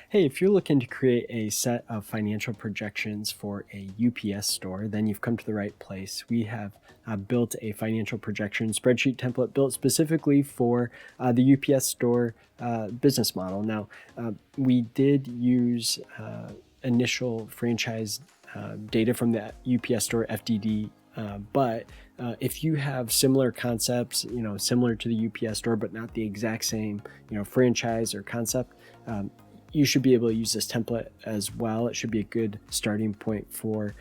Hey, if you're looking to create a set of financial projections for a UPS store, then you've come to the right place. We have built a financial projection spreadsheet template built specifically for the UPS store business model. Now, we did use initial franchise data from the UPS store FDD, but if you have similar concepts, similar to the UPS store, but not the exact same, franchise or concept, you should be able to use this template as well. It should be a good starting point for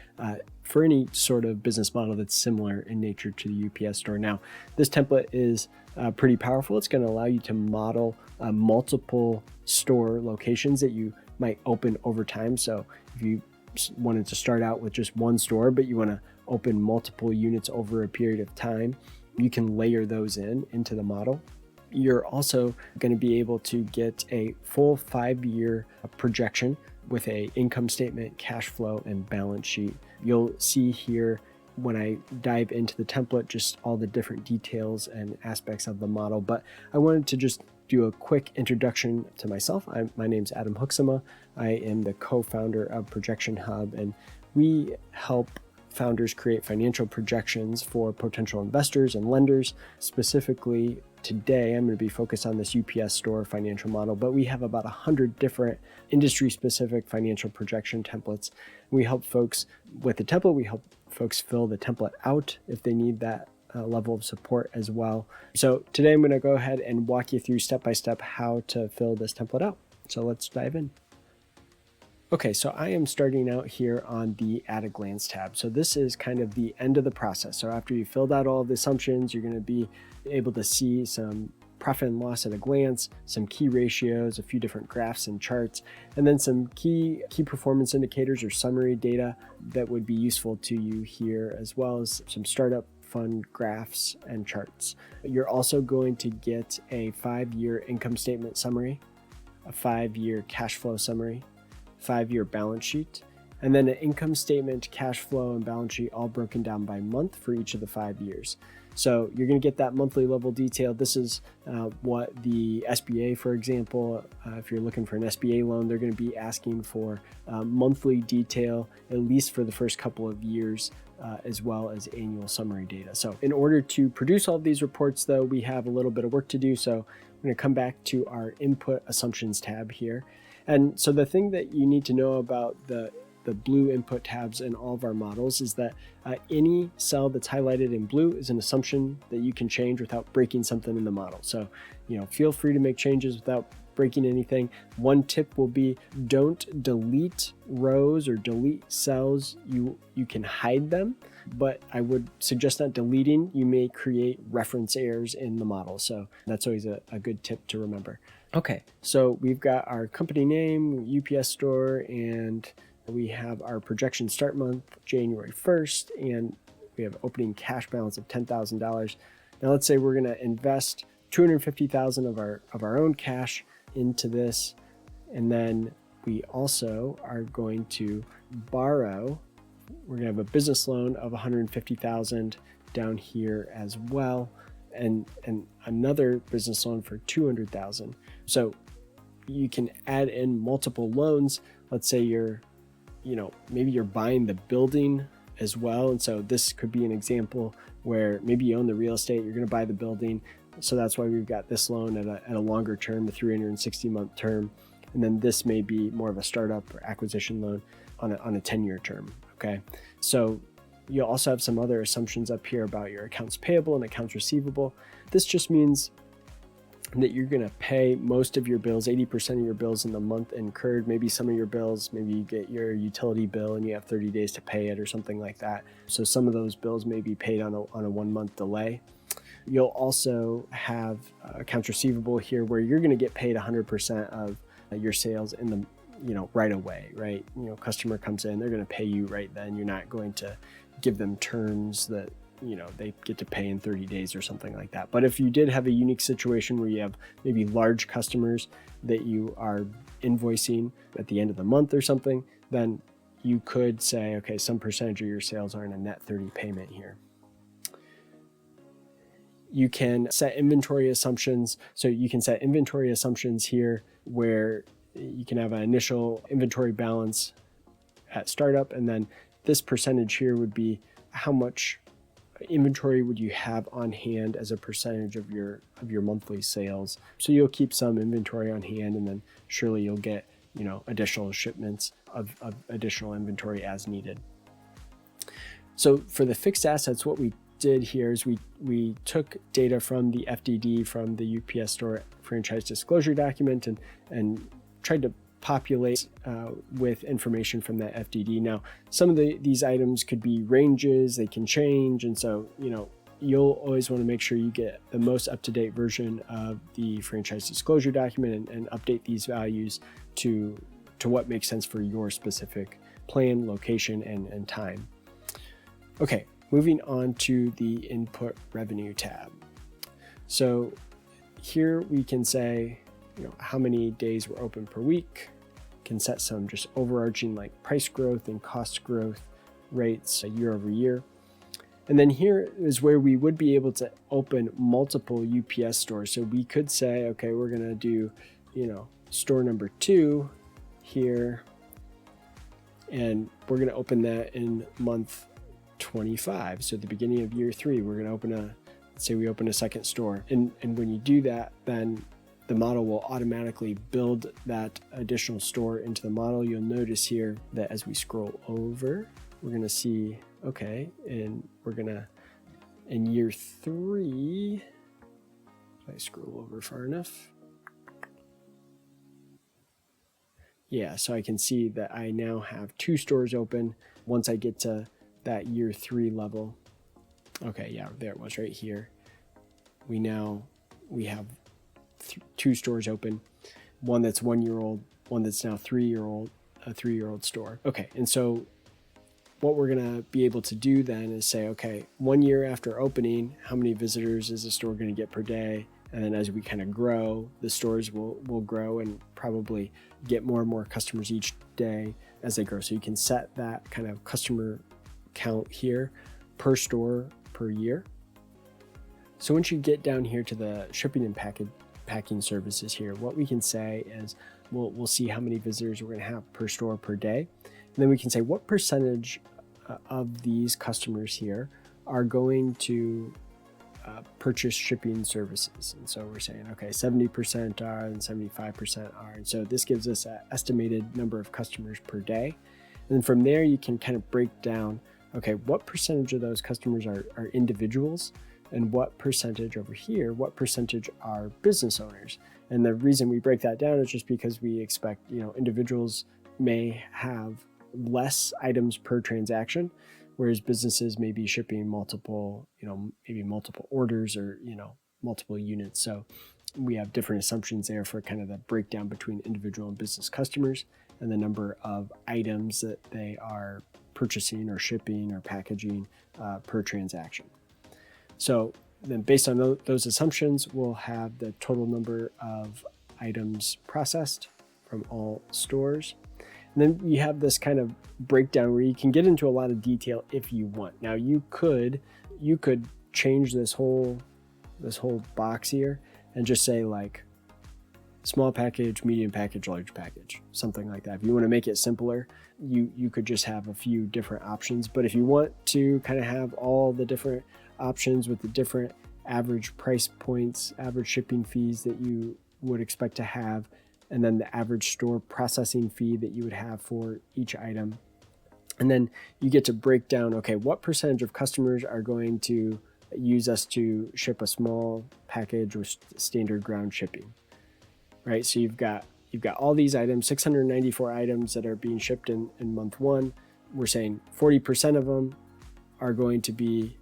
any sort of business model that's similar in nature to the UPS store. Now, this template is pretty powerful. It's going to allow you to model multiple store locations that you might open over time. So if you wanted to start out with just one store, but you want to open multiple units over a period of time, you can layer those into the model. You're also going to be able to get a full 5-year projection with an income statement, cash flow, and balance sheet. You'll see here when I dive into the template just all the different details and aspects of the model. But I wanted to just do a quick introduction to myself. My name's Adam Huxema. I am the co-founder of Projection Hub, and we help founders create financial projections for potential investors and lenders. Specifically, today, I'm going to be focused on this UPS store financial model, but we have about 100 different industry-specific financial projection templates. We help folks with the template. We help folks fill the template out if they need that level of support as well. So today, I'm going to go ahead and walk you through step-by-step how to fill this template out. So let's dive in. Okay, so I am starting out here on the At a Glance tab. So this is kind of the end of the process. So after you filled out all of the assumptions, you're going to be able to see some profit and loss at a glance, some key ratios, a few different graphs and charts, and then some key performance indicators or summary data that would be useful to you here, as well as some startup fund graphs and charts. You're also going to get a 5-year income statement summary, a 5-year cash flow summary, 5-year balance sheet, and then an income statement, cash flow, and balance sheet all broken down by month for each of the 5 years. So you're going to get that monthly level detail. This is what the SBA, for example, if you're looking for an SBA loan, they're going to be asking for monthly detail, at least for the first couple of years, as well as annual summary data. So in order to produce all of these reports, though, we have a little bit of work to do. So I'm going to come back to our input assumptions tab here. And so the thing that you need to know about the blue input tabs in all of our models is that any cell that's highlighted in blue is an assumption that you can change without breaking something in the model. So, feel free to make changes without breaking anything. One tip will be don't delete rows or delete cells. You can hide them, but I would suggest not deleting. You may create reference errors in the model. So that's always a good tip to remember. Okay, so we've got our company name, UPS store, and we have our projection start month, January 1st, and we have opening cash balance of $10,000. Now let's say we're going to invest $250,000 of our own cash into this, and then we also are going to borrow. We're going to have a business loan of $150,000 down here as well, and another business loan for $200,000. So you can add in multiple loans. Let's say maybe you're buying the building as well. And so this could be an example where maybe you own the real estate, you're going to buy the building. So that's why we've got this loan at a longer term, the 360-month term. And then this may be more of a startup or acquisition loan on a 10-year term. Okay. So you'll also have some other assumptions up here about your accounts payable and accounts receivable. This just means that you're going to pay most of your bills, 80% of your bills in the month incurred. Maybe some of your bills, maybe you get your utility bill and you have 30 days to pay it or something like that. So some of those bills may be paid on a 1-month delay. You'll also have accounts receivable here where you're going to get paid 100% of your sales in the right away, right? Customer comes in, they're going to pay you right then. You're not going to give them terms that they get to pay in 30 days or something like that. But if you did have a unique situation where you have maybe large customers that you are invoicing at the end of the month or something, then you could say, okay, some percentage of your sales are in a net 30 payment here. You can set inventory assumptions. So you can set inventory assumptions here where you can have an initial inventory balance at startup, and then this percentage here would be how much inventory would you have on hand as a percentage of your monthly sales. So you'll keep some inventory on hand, and then surely you'll get additional shipments of additional inventory as needed. So for the fixed assets, what we did here is we took data from the FDD, from the UPS Store franchise disclosure document, and tried to populate with information from that FDD. Now, some of these items could be ranges, they can change, and so you'll always want to make sure you get the most up-to-date version of the franchise disclosure document and update these values to what makes sense for your specific plan, location, and time. Okay, moving on to the input revenue tab. So here we can say, how many days we're open per week, can set some just overarching like price growth and cost growth rates year over year. And then here is where we would be able to open multiple UPS stores. So we could say, okay, we're going to do, store number 2 here, and we're going to open that in month 25. So at the beginning of year 3, we're going to open let's say we open a second store. And when you do that, then the model will automatically build that additional store into the model. You'll notice here that as we scroll over, we're going to see, okay, and we're going to, in year 3, if I scroll over far enough, yeah, so I can see that I now have 2 stores open once I get to that year 3 level. Okay, yeah, there it was right here. We have 2 stores open, one that's 1 year old, one that's now 3-year-old, a 3-year-old store. Okay, and so what we're going to be able to do then is say, okay, 1 year after opening, how many visitors is the store going to get per day? And then as we kind of grow, the stores will grow and probably get more and more customers each day as they grow. So you can set that kind of customer count here per store per year. So once you get down here to the shipping and packing services here, what we can say is we'll see how many visitors we're going to have per store per day. And then we can say what percentage of these customers here are going to purchase shipping services. And so we're saying, okay, 70% are and 75% are. And so this gives us an estimated number of customers per day. And then from there, you can kind of break down, okay, what percentage of those customers are individuals, and what percentage over here, what percentage are business owners. And the reason we break that down is just because we expect, individuals may have less items per transaction, whereas businesses may be shipping multiple, maybe multiple orders or, multiple units. So we have different assumptions there for kind of the breakdown between individual and business customers and the number of items that they are purchasing or shipping or packaging per transaction. So then based on those assumptions, we'll have the total number of items processed from all stores. And then you have this kind of breakdown where you can get into a lot of detail if you want. Now you could change this whole box here and just say like small package, medium package, large package, something like that. If you want to make it simpler, you could just have a few different options. But if you want to kind of have all the different options with the different average price points, average shipping fees that you would expect to have, and then the average store processing fee that you would have for each item. And then you get to break down, okay, what percentage of customers are going to use us to ship a small package with standard ground shipping, right? So you've got all these items, 694 items that are being shipped in month 1. We're saying 40% of them are going to be,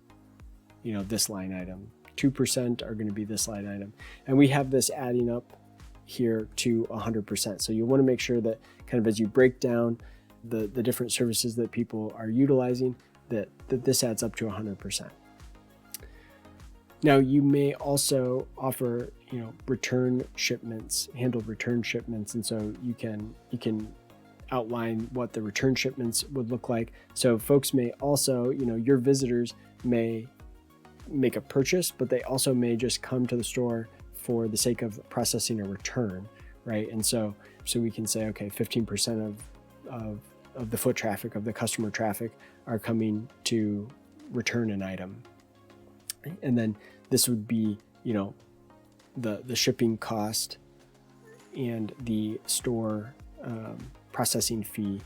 this line item. 2% are going to be this line item. And we have this adding up here to 100%. So you want to make sure that kind of as you break down the different services that people are utilizing, that this adds up to 100%. Now you may also offer, return shipments, handle return shipments. And so you can outline what the return shipments would look like. So folks may also, your visitors may make a purchase, but they also may just come to the store for the sake of processing a return, right? And so So we can say, okay, 15% of the foot traffic, of the customer traffic, are coming to return an item. And then this would be, the shipping cost and the store processing fee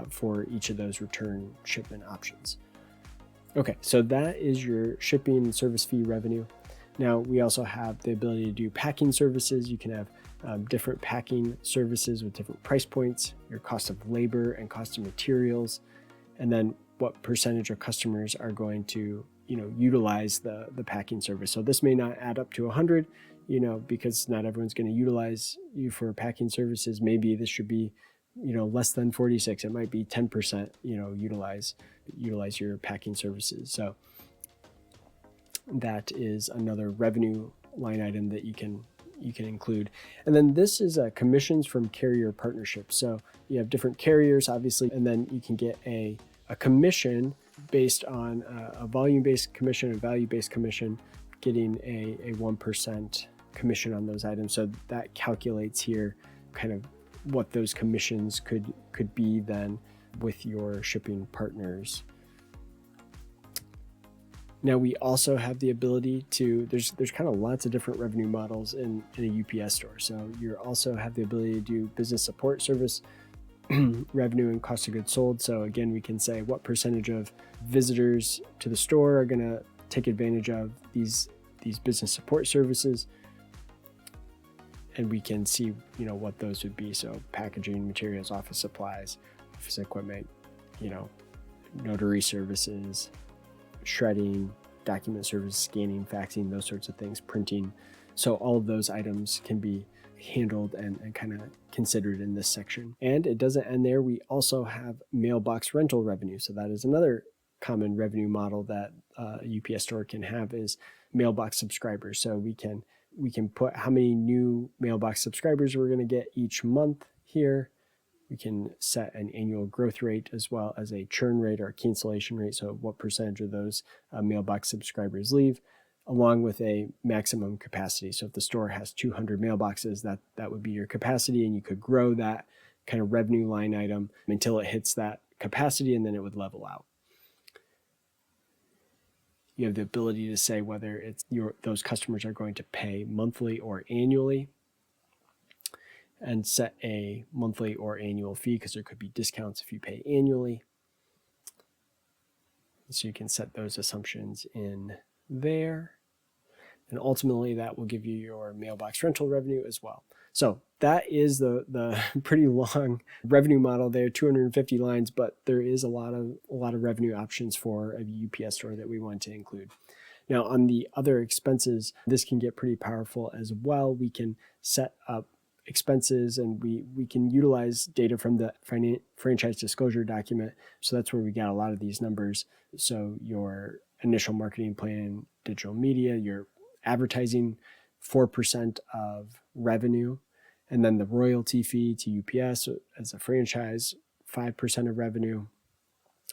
for each of those return shipment options. Okay, so that is your shipping and service fee revenue. Now we also have the ability to do packing services. You can have different packing services with different price points, your cost of labor and cost of materials, and then what percentage of customers are going to utilize the packing service. So this may not add up to 100, because not everyone's going to utilize you for packing services. Maybe this should be less than 46. It might be 10%, utilize your packing services. So that is another revenue line item that you can include. And then this is commissions from carrier partnerships. So you have different carriers, obviously, and then you can get a commission based on a volume-based commission, a value-based commission, getting a 1% commission on those items. So that calculates here kind of what those commissions could be then with your shipping partners. Now we also have the ability to, there's kind of lots of different revenue models in a UPS store. So you also have the ability to do business support service revenue and cost of goods sold. So again, we can say what percentage of visitors to the store are going to take advantage of these business support services. And we can see, what those would be. So packaging, materials, office supplies, office equipment, notary services, shredding, document service, scanning, faxing, those sorts of things, printing. So all of those items can be handled and kind of considered in this section. And it doesn't end there. We also have mailbox rental revenue. So that is another common revenue model that a UPS store can have, is mailbox subscribers. So we can put how many new mailbox subscribers we're going to get each month here. We can set an annual growth rate as well as a churn rate or cancellation rate. So what percentage of those mailbox subscribers leave, along with a maximum capacity. So if the store has 200 mailboxes, that would be your capacity, and you could grow that kind of revenue line item until it hits that capacity, and then it would level out. You have the ability to say whether it's those customers are going to pay monthly or annually, and set a monthly or annual fee, because there could be discounts if you pay annually. So you can set those assumptions in there. And ultimately that will give you your mailbox rental revenue as well. So that is the pretty long revenue model there, 250 lines, but there is a lot of revenue options for a UPS store that we want to include. Now on the other expenses, this can get pretty powerful as well. We can set up expenses, and we can utilize data from the franchise disclosure document. So that's where we got a lot of these numbers. So your initial marketing plan, digital media, your advertising, 4% of revenue, and then the royalty fee to UPS as a franchise, 5% of revenue.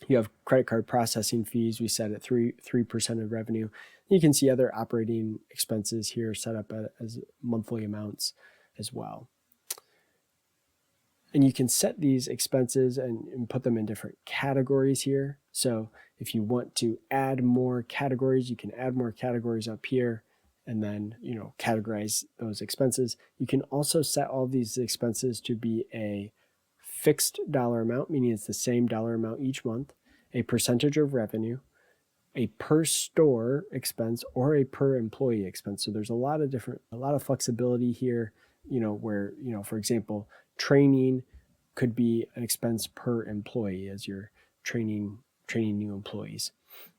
You have credit card processing fees, we set at 3% of revenue. You can see other operating expenses here set up as monthly amounts as well. And you can set these expenses and put them in different categories here. So if you want to add more categories, you can add more categories up here, and then categorize those expenses. You can also set all of these expenses to be a fixed dollar amount, meaning it's the same dollar amount each month, a percentage of revenue, a per store expense, or a per employee expense. So there's a lot of flexibility here, where, for example, training could be an expense per employee as you're training new employees.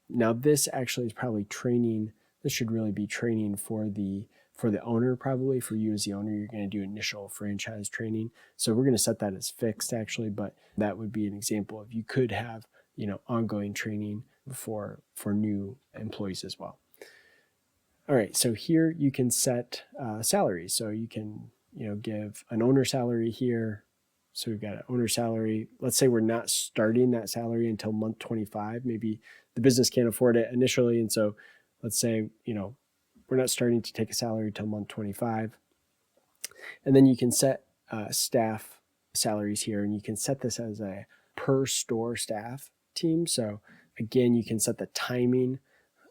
Now this actually is probably training. This should really be training for the owner, probably. For you as the owner, you're going to do initial franchise training. So we're going to set that as fixed actually, but that would be an example of, you could have, ongoing training for new employees as well. All right, so here you can set salaries. So you can, give an owner salary here. So we've got an owner salary. Let's say we're not starting that salary until month 25. Maybe the business can't afford it initially. And so let's say, we're not starting to take a salary until month 25. And then you can set staff salaries here, and you can set this as a per store staff team. So again, you can set the timing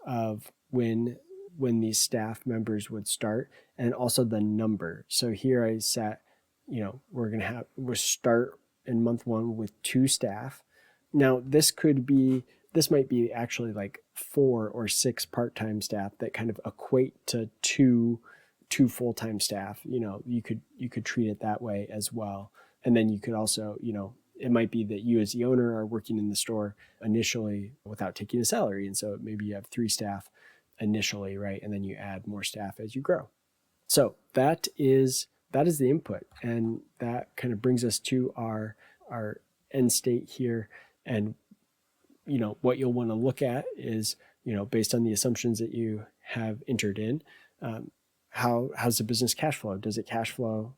of when these staff members would start, and also the number. So here I set, we'll start in month 1 with 2 staff. Now this might be actually like 4 or 6 part-time staff that kind of equate to two full-time staff. You could treat it that way as well. And then you could also, it might be that you as the owner are working in the store initially without taking a salary. And so maybe you have 3 staff initially, right? And then you add more staff as you grow. So that is the input. And that kind of brings us to our end state here. And, what you'll want to look at is, based on the assumptions that you have entered in, how's the business cash flow? Does it cash flow?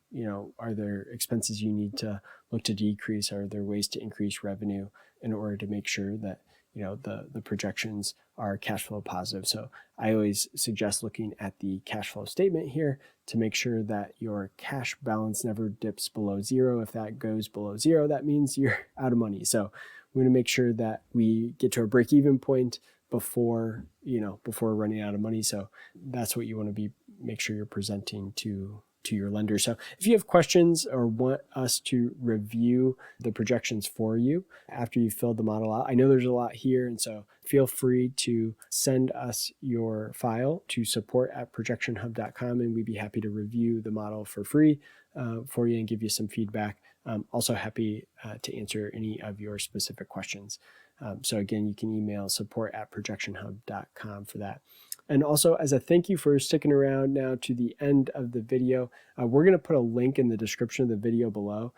Are there expenses you need to look to decrease? Are there ways to increase revenue in order to make sure that the projections are cash flow positive? So I always suggest looking at the cash flow statement here to make sure that your cash balance never dips below 0. If that goes below 0, that means you're out of money. So we want to make sure that we get to a break-even point before running out of money. So that's what you want to make sure you're presenting to your lender. So if you have questions or want us to review the projections for you after you've filled the model out, I know there's a lot here, and so feel free to send us your file to support@projectionhub.com, and we'd be happy to review the model for free for you and give you some feedback. Also happy to answer any of your specific questions. So again, you can email support@projectionhub.com for that. And also, as a thank you for sticking around now to the end of the video, we're going to put a link in the description of the video below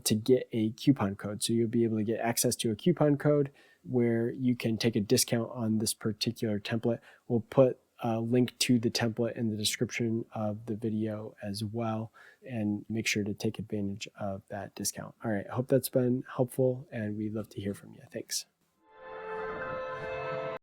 to get a coupon code. So you'll be able to get access to a coupon code where you can take a discount on this particular template. We'll put a link to the template in the description of the video as well, and make sure to take advantage of that discount. All right, I hope that's been helpful, and we'd love to hear from you. Thanks.